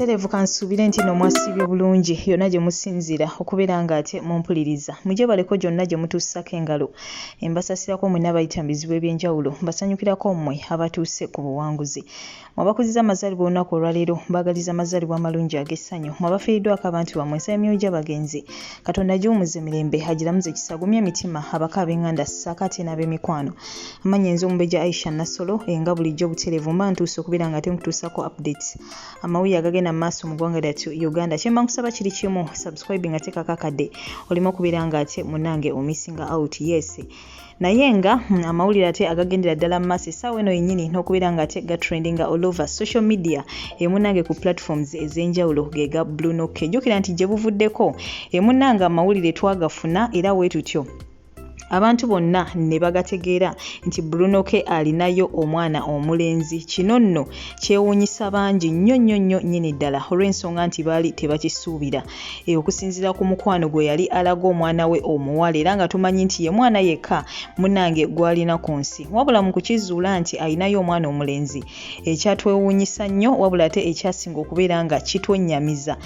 Butereevu kansubire nti no mwasibye bulungi yonna gye musinzira okubeera nga ate mumpuliriza mujye baleko gyonna gye mutuusako engalo mbasasirako mwenna bayita mu bizibu eby'enjawulo mbasanyukirako mmwe abatuuse ku buwanguzi mwabakuziza amazaalibwa olunaku olwaleero mbagaliza amazaalibwa amalungi ag'essanyu mwabafiiriddwako abantu bammwe ensaba emyoyo gy'abagenzi katonda giwumuze mirembe agiramuze ekisagumya emitima abaka ab'enganda ssaako ate n'ab'emikwano amannya enze Omubeja Aisha Nassolo nga bulijjo Butereevu mba ntuuse okubeera nga ate nkutuusako updates amawulire agagenda mu maaso mu ggwanga lyattu Uganda kye mba nkusaba kiri kimu subscribe nga teekako akadde olimo okubeera nga ate munnange omissinga out yes naye nga amawulire ate agagendera ddala mu maaso essaawa eno yennyini n'okubeera nga ate gatrendinga all over social media munnange ku platforms ez'enjawulo ge ga Bruno K jjukira nti gye buvuddeko munnange amawulire twagafuna era bwe tutyo abantu bonna ne bagategeera nti Bruno K alinayo omwana omulenzi kino nno kyewuunyisa bangi nnyo nnyini ddala olw'ensonga nti baali tebakisuubira okusinziira ku mukwano gwe yali alaga omwana we omuwala era nga tumanyi nti ye mwana yekka munnange gwalina ku nsi wabula mu kukizuula nti alinayo omwana omulenzi ekyatwewuunyisa nnyo wabula ate ekyasinga okubeera nga kitwennyamiza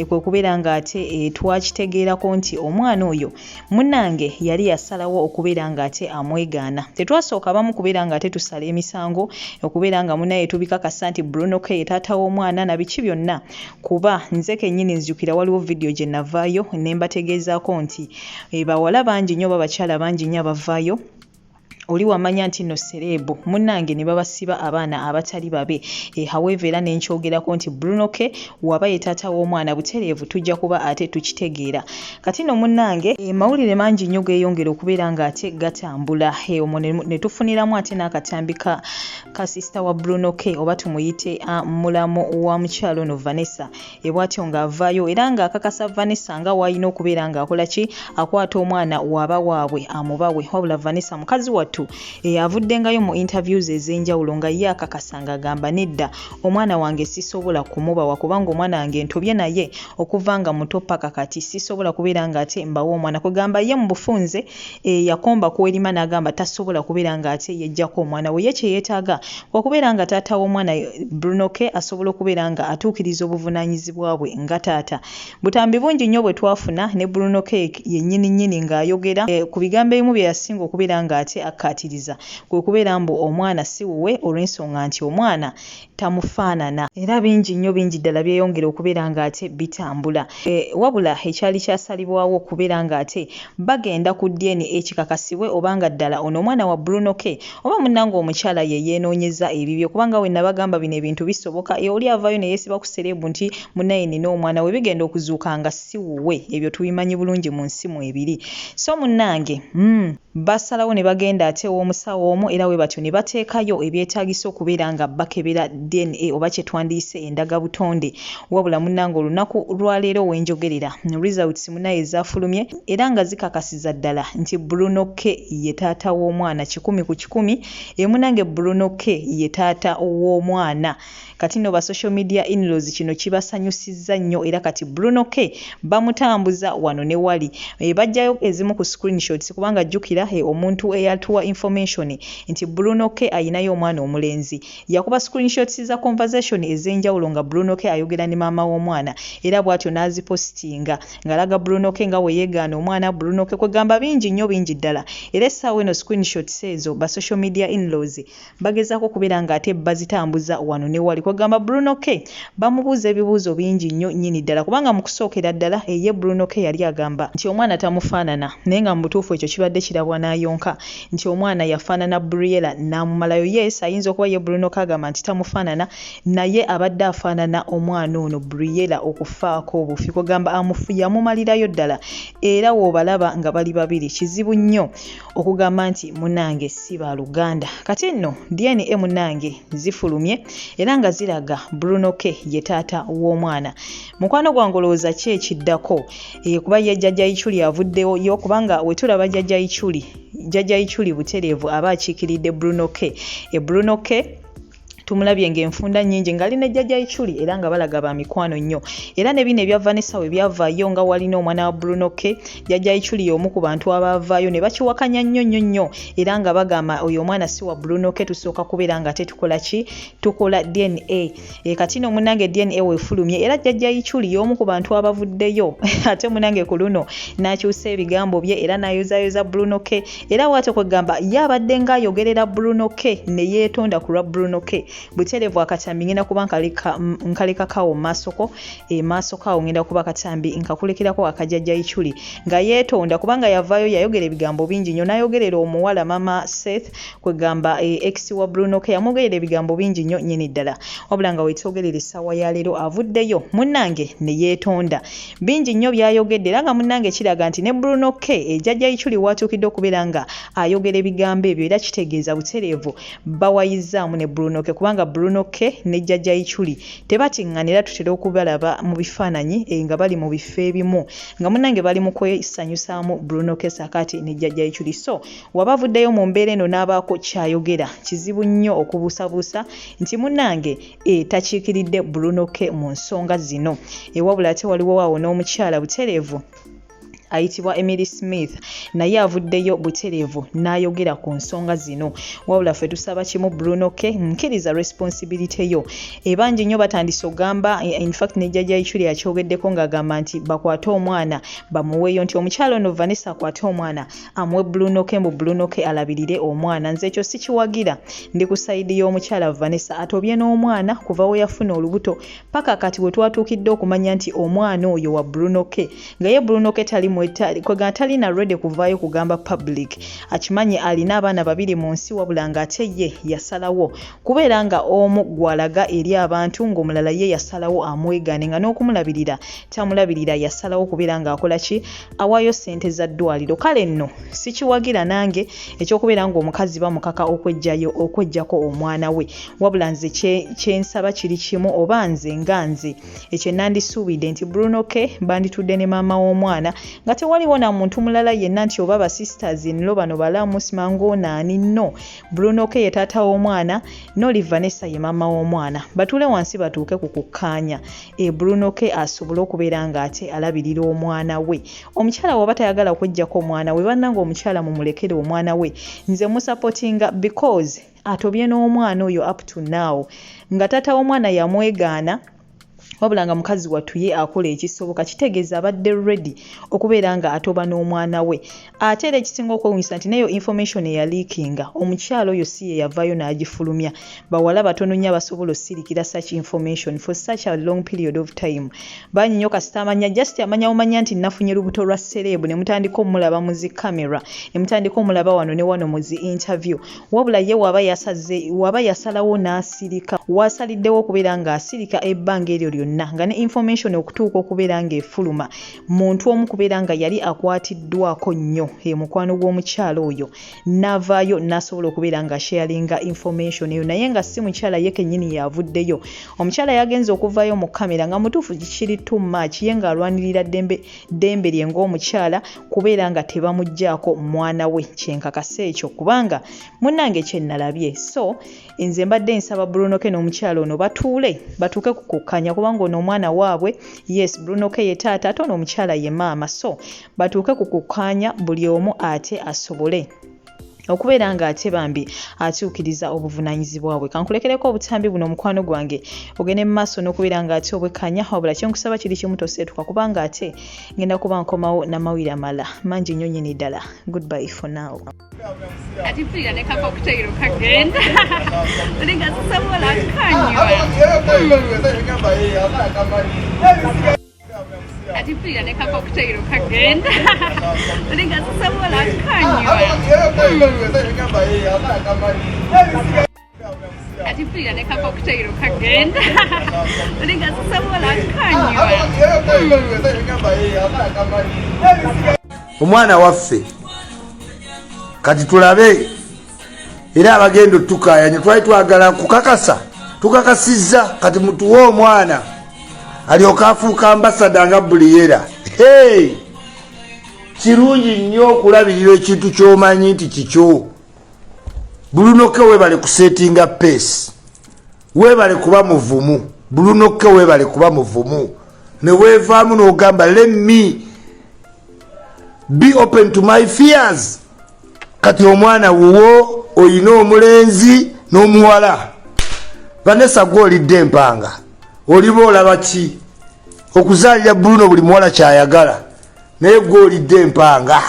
kwe kubeera nga ate twakitegeerako nti omwana oyo munnange yali yasalawo okubeera nga ate amwegaana tetwasooka bamu kubeera nga ate tusala emisango okubeera nga munaye tubikakasa nti Bruno K ye taata w'omwana na biki byonna kuba nze kennyini nzijukira waliwo vidiyo gye navaayo ne mbategeezaako nti bawala bangi nnyo babakyala bangi nnyo abavaayo oli wamanya nti no serebu munnange ne babasiba abaana abatali babe however era nenkyogerako nti Bruno K waba ye taata w'omwana Butereevu tujja kuba ate tukitegeera kati no munnange mawulire mangi nnyo geeyongera okubeera nga ate gatambula omwo ne tufuniramu ate n'akatambi ka sister wa Bruno K oba tumuyite mulamu wa mukyalo no Vanessa bw'atyo ng'avaayo era ng'akakasa Vanessa nga wayina okubeera ng'akola ki akwata omwana waba waabwe amubawe wabula Vanessa mukazi wattu avuddengayo mu interviews ez'enjawulo nga ye akakasanga agamba nedda omwana wange sisobola kumubawa kubanga omwana wange ntobye naye okuva nga muto paka kati sisobola kubeera nga ate mbawo omwana kugamba ye mu bufunze yakomba kw'erima n'agamba tasobola kubeera nga ate yejjako omwana we ye kye yeetaaga okubeera nga taata w'omwana Bruno K asobola okubeera nga atuukiriza obuvunaanyizibwa bwe nga taata butambi bungi nnyo bwe twafuna ne Bruno K yennyini ng'ayogera ku bigambo ebimu bye yasinga okubeera nga ate akkaatiriza kwe kubeera mbu omwana si wuwe olw'ensonga nti omwana tamufaanana era bingi ddala byeyongera okubeera nga ate bitambula wabula ekyali kyasalibwawo okubeera nga ate bagenda ku DNA ekikakasibwe obanga ddala ono omwana wa Bruno K oba munnange omukyala ye yeenoonyeza ebibyo kubanga we nabagamba bino ebintu bisoboka oli avaayo ne yeesiba ku serebu nti munnaye nina omwana we bigenda okuzuuka nga si wuwe ebyo tubimanyi bulungi mu nsi mu ebiri so munnange basalawo ne bagenda ate w'omusawo omu era we batyo ne bateekayo ebyetaagisa okubeera nga bakebera DNA oba kye twandiyise endagabutonde wabula munnange olunaku lwaleero wenjogerera results munaye ezaafulumye era nga zikakasiza ddala nti Bruno K ye taata w'omwana 100 munnange Bruno K ye taata w'omwana kati no ba social media in-laws kino kibasanyusizza nnyo era kati Bruno K bamutambuza wano ne wali bajjayo ezimu ku screenshots kubanga jjukira omuntu eyatuwa information nti Bruno K ayinayo omwana omulenzi yakuba screenshots za conversation ez'enjawulo nga Bruno K ayogera ne maama w'omwana era bw'atyo n'azipostinga ng'alaga Bruno K nga we yeegaana omwana Bruno K kwegamba bingi ddala era essaawa eno screenshots ezo ba social media in-laws bagezaako okubeera nga ate bazitambuza wano ne wali kwegamba Bruno K bamubuuza ebibuuzo bingi nnyo nnyini ddala kubanga mu kusookera ddala ye Bruno K yali agamba nti omwana tamufaanana naye nga mu butuufu ekyo kibadde kirabwa n'ayonka nti omwana yafaanana Briella n'amumalayo yes ayinza okuba ye Bruno K agamba nti tamufaanana naye abadde afaanana omwana ono Briella okufaako obufi kwegamba yamumalirayo ddala era w'obalaba nga bali babiri kizibu nnyo okugamba nti munnange si baluganda kati nno DNA munnange zifulumye era nga ziraga Bruno K ye taata w'omwana mukwano gwange olowooza ki ekiddako kuba ye jjajja Ichuli avuddewo yo kubanga we tulaba jjajja Ichuli Butereevu aba akiikiridde Bruno K Bruno K tumulabye ng'enfunda nnyingi ngali ne jjajja Ichuli era nga balaga ba mikwano nnyo era ne bino ebya Vanessa we byavaayo nga walina omwana wa Bruno K jjajja Ichuli y'omu ku bantu abavaayo ne bakiwakanya nnyo era nga bagamba oyo omwana si wa Bruno K tusooka kubeera nga tetukola ki tukola DNA kati no munange DNA wefulumye era jjajja Ichuli y'omu ku bantu abavuddeyo ate munange ku luno n'akyusa ebigambo bye era n'ayozayoza Bruno K era bw'atyo kwegamba yabadde ng'ayogerera Bruno K ne yeetonda ku lwa Bruno K buterevu Akatambi ngenda kuba nkalekakawo maaso kawo ngenda kuba Akatambi nkakulekirako akajjajja Ichuli nga yeetonda kubanga yavaayo yayogera ebigambo bingi nnyo n'ayogerera omuwala mama Seth kwegamba ex wa Bruno K yamwogerera ebigambo bingi nnyo nnyini ddala wabula nga weetogerera essaawa ya leero avuddeyo munnange ne yeetonda bingi nnyo byayogedde era nga munnange kiraga nti ne Bruno K jjajja Ichuli watuukidde okubeera nga ayogera ebigambo ebyo era kitegeeza butereevu bawayizaamu ne Bruno K kubanga Bruno K ne jjajja Ichuli tebatiŋŋanira tutera okubalaba mu bifaananyi nga bali mu bifo ebimu nga munnange bali mu kwesanyusaamu Bruno K saakati ne jjajja Ichuli so wabavuddeyo mu mbeera eno n'abaako kyayogera kizibu nnyo okubuusabuusa nti munnange takiikiridde Bruno K mu nsonga zino wabula ate waliwo awo n'omukyala butereevu ayitibwa Emily Smith naye avuddeyo butereevu n'ayogera ku nsonga zino wabula ffe tusaba kimu Bruno K nkiriza responsibility yo ebangi nnyo batandise ogamba in fact ne jjajja Ichuli yakyogeddeko ng'agamba nti bakwate omwana bamuweeyo nti omukyalo ono Vanessa akwate omwana amuwe Bruno K mbu Bruno K alabirire omwana nze ekyo sikiwagira ndi ku sayidi y'omukyala Vanessa atobye n'omwana kuva we yafuna olubuto paka kati we twatuukidde okumanya nti omwana oyo wa Bruno K nga ye Bruno K tali kwega talina ready kuvaayo kugamba public akimanyi alina abaana babiri mu nsi wabula nga ate ye yasalawo kubeera nga omu gwalaga eri abantu ng'omulala ye yasalawo amwegane nga n'okumulabirira tamulabirira yasalawo kubeera nga akola ki awaayo ssente za ddwaliro kale nno sikiwagira nange ekyokubeera ng'omukazi bamukaka okweggyako omwana we wabula nze kyensaba kiri kimu oba nze nga nze ekyo nandisuubidde nti Bruno K banditudde ne maama w'omwana nga tewaliwo na muntu mulala yenna nti oba sisters nlo bano balamu simango naani no Bruno K ye taata w'omwana noli Vanessa ye maama w'omwana batuule wansi batuuke ku kukkaanya Bruno K asobole okubeera nga ate alabirira omwana we omukyala waba tayagala kweggyako omwana we bannanga omukyala mumulekere omwana we nze musupportinga because atobye n'omwana oyo up to now nga taata w'omwana yamwegaana wabula nga mukazi wattu ye akola ekisoboka kitegeeza abadde ready okubeera nga atoba n'omwana we ate era ekisinga okwewuunyisa nti neyo information eyaliikinga omukyalo oyo si ye yavaayo n'agifulumya bawala batono nnyo abasobola osirikira such information for such a long period of time banyinyo kasita amanya just amanya nti nafunye lubuto lwa serebu ne mutandika omulaba mu zi camera ne mutandika omulaba wano ne wano mu zi interview wabula ye waba yasalawo n'asirika wasaliddewo okubeera nga asirika ebbanga eryo lyonna nga ne information okutuuka okubeera nga efuluma muntu omu kubeera nga yali akwatiddwako nnyo mukwano gw'omukyalo oyo n'avaayo n'asobola okubeera nga sharinga information eyo naye nga si mukyala ye kennyini yavuddeyo omukyala yagenze okuvaayo mu kamera nga mutuufu kiri too much ye ng'alwanirira ddembe lye ng'omukyala kubeera nga tebamuggyako mwana we kyenkakasa ekyo kubanga munnange kye nalabye so nze mbadde nsaba Bruno K n'omukyala ono batuuke ku kukkanya kubanga ono omwana waabwe yes Bruno K ye taata ate ono omukyala ye maama so batuuke ku kukkanya buli omu ate asobole okubeera nga ate bambi atuukiriza obuvunaanyizibwa bwe kankulekereko obutambi buno omukwano gwange ogende mu maaso n'okubeera nga ate obwekkanya wabula kyenkusaba kiri kimu toseetuka kubanga ate ngenda kuba nkomawo n'amawulire amala mangi nnyo nnyini ddala goodbye for now ati mpulira ne kakokuteyiro kagenda olinga zisabola akanywa ati mpulira ne kakokuteyiro kagenda olinga zisabola akanywa ati mpulira ne kakokuteyiro kagenda olinga zisabola akanywa omwana waffe kati tulabe era abagendo tukayanye twali twagala kukakasa tukakasizza kati mutuwe omwana alyoka afuuka ambasada nga buliyera kirungi nnyo okulabirira ekintu ky'omanyi nti kikyo Bruno K webale kusetinga pace webale kuba muvumu Bruno K webale kuba muvumu ne wevaamu n'ogamba let me be open to my fears kati omwana wuwo oyina omulenzi n'omuwala Vanessa gw'olidde empanga oliba olaba ki okuzaalira Bruno buli muwala kyayagala naye gw'olidde empanga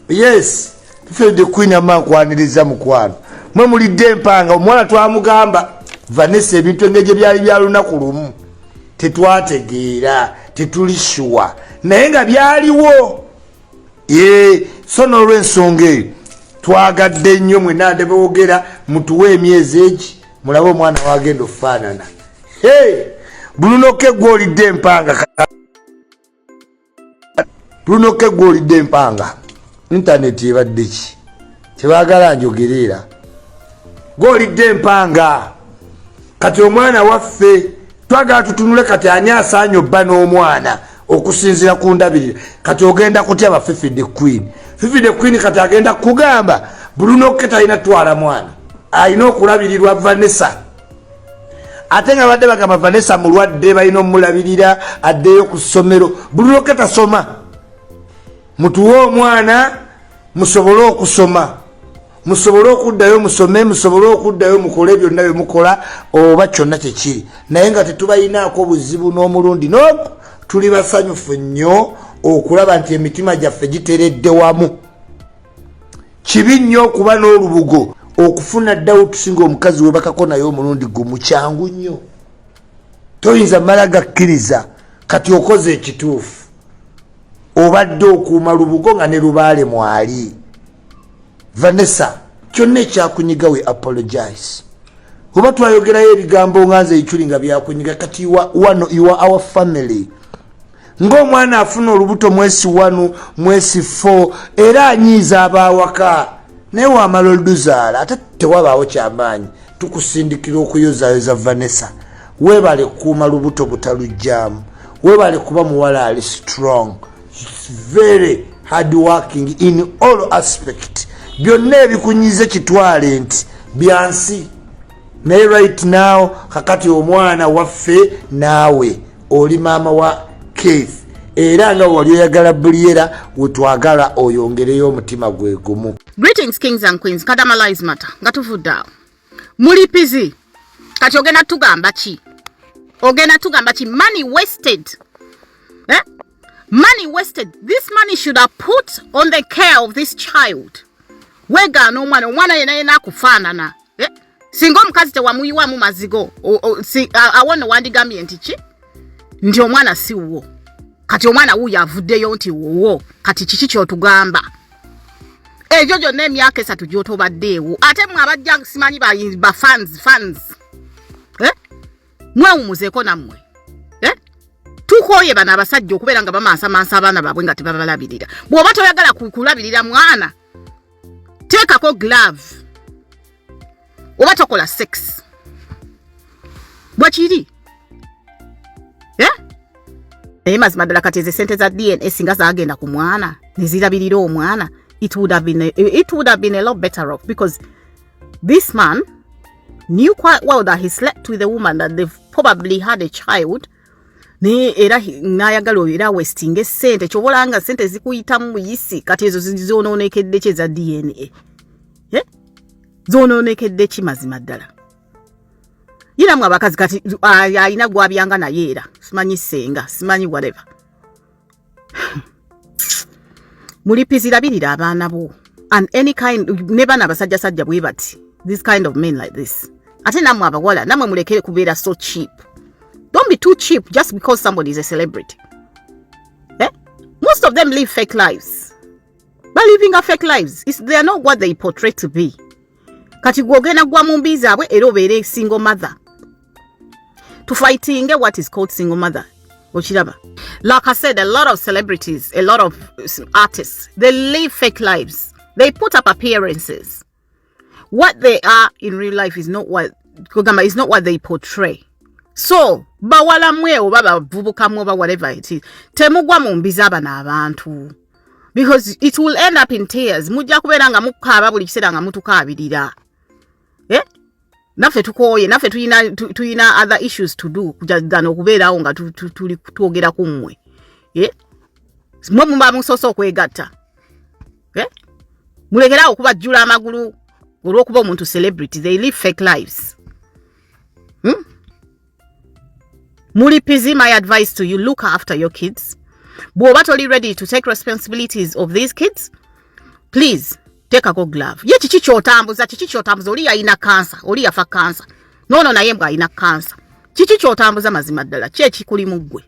yes tufedde Queen amankwaniriza mukwano mwe mulidde empanga omuwala twamugamba Vanessa ebintu engege byali bya lunaku lumu tetwategeera tetulishuwa naye nga byaliwo so n'olw'ensonga eyo twagadde nnyo mwena ndeboogera mutuwe emyezi egi mulabe omwana wagenda okufaanana Bruno K gw'olidde empanga Bruno K gw'olidde empanga intaneti ebadde ki tebaagala njogerera gw'olidde empanga kati omwana waffe twagala tutunule kati ani asaanye obba n'omwana okusinzira ku ndabirira kati ogenda kutya ba Fifi the Queen kati agenda kugamba Bruno K talina twala mwana alina okulabirirwa Vanessa ate nga badde bagamba Vanessa mulwadde balina omulabirira addeyo ku ssomero Bruno K tasoma mutuwe omwana musobole okusoma musobole okuddayo musome musobole okuddayo mukole byonna bye mukola oba kyonna kyekiri naye nga tetubayinaako obuzibu n'omulundi n'ogu tuli basanyufu nnyo okulaba nti emitima gyaffe giteredde wamu kibi nnyo okuba n'olubugo okufuna ddawo tusinga omukazi webakako naye omulundi gumu kyangu nnyo toyinza mala gakkiriza kati okoze ekituufu obadde okuuma lubugo nga ne lubaale mwali Vanessa kyonna ekyakunyiga we apologize oba twayogerayo ebigambo nga nze ekyuli nga byakunyiga kati you are our family ng'omwana afuna olubuto mwesi 1 mwesi 4 era anyiiza abaawaka naye wamala oluzaala ate tewabaawo kyamaanyi tukusindikira okuyozaayoza Vanessa webale kuuma lubuto butalujjaamu webale kuba muwala ali strong very hard working in all aspect byonna ebikunyize kitwale nti byansi naye right now kakati omwana waffe naawe oli maama wa Keith era nga wali oyagala buliera wetwagala oyongereyo omutima gwe gumu. Greetings kings and queens, kadamalize matter nga tuvudde muli busy kati ogenda tugamba ki money wasted money wasted. This money should have put on the care of this child. Wegana omwana yena akufaanana singa omukazi tewamuyiwamu mazigo awona wandigambye nti ki nti omwana si wuwo kati omwana wuyo avuddeyo nti wuwo kati kiki kyotugamba ejo gyonna emyaka 3 gyotobaddeewo ate mwe abajja simanyi ba fans mwewumuzeeko nammwe tukoye bana abasajja okubeera nga bamansa abaana baabwe nga tebabalabirira bw'oba toyagala kulabirira mwana teekako glove oba tokola sex bwekiri naye mazima ddala kati eze sente za DNA singa zaagenda ku mwana nezirabirira omwana it would have been a lot better off because this man knew quite well that he slept with a woman that they've probably had a child ne era n'ayagala era wasting sente kyobolanga sente zikuyitamu muyisi kati ezo zizonoonekedde kye za DNA zonoonekedde ki mazima ddala yinamu abakazi kati ayina gwabyanga naye era simanyi senga simanyi whatever mulipizirabirira abaana bo and any kind ne bana basajja bwe bati this kind of men like this ate namwe abawala namwe mulekere kubeera so cheap. Don't be too cheap just because somebody is a celebrity. Most of them live fake lives. But living a fake lives, they are not what they portray to be. Kati gwogena gwa mumbiza abwe era obeere single mother. To fighting what is called single mother. Ochiraba. Like I said, a lot of celebrities, a lot of artists, they live fake lives. They put up appearances. What they are in real life is not what they portray. So, bawala mwe oba bavubuka mwe oba whatever it is. Temugwa mumbiza abana abantu. Because it will end up in tears. Mujja kubeera nga mukaaba buli kiseera nga mutukaabirira. naffe tukoye naffe tuyina other issues to do kujagana okubeerawo nga tuli twogera ku mmwe mwe muba musoose okwegatta mulekerawo okubajjula amagulu olw'okuba omuntu celebrity. They live fake lives. Mulipizi, my advice to you, look after your kids. Bw'oba toli ready to take responsibilities of these kids, please take a good glove. Ye chichi kyotambuza oli yalina cancer, oli yafa cancer. No naye mbwa alina cancer. Chichi kyotambuza mazima ddala, ki ekikuli mu ggwe?